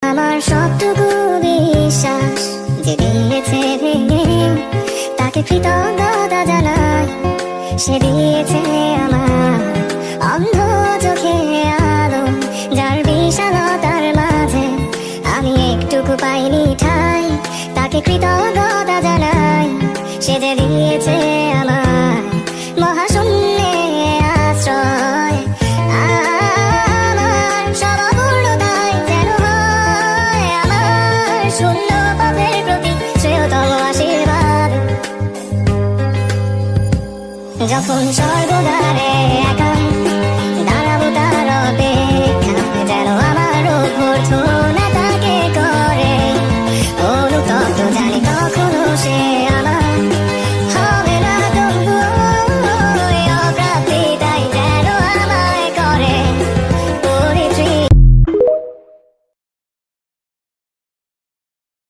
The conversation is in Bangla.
আমার সবটুকু বিশ্বাস যে দিয়েছে ভেঙে, তাকে কৃতজ্ঞতা জানাই। সে দিয়েছে আমার অন্ধ চোখে আলো, যার বিশালতার মাঝে আমি একটুকু পাইনি ঠাই। তাকে কৃতজ্ঞতা জানাই। সে যে দিয়েছে আমার মহাশূন্যে আশ্রয়। আমার সব অপূর্ণতায় যেন হয় আমার শূন্য পথের প্রতি শ্রেয়তম আশীর্বাদ। যখন সর্বদা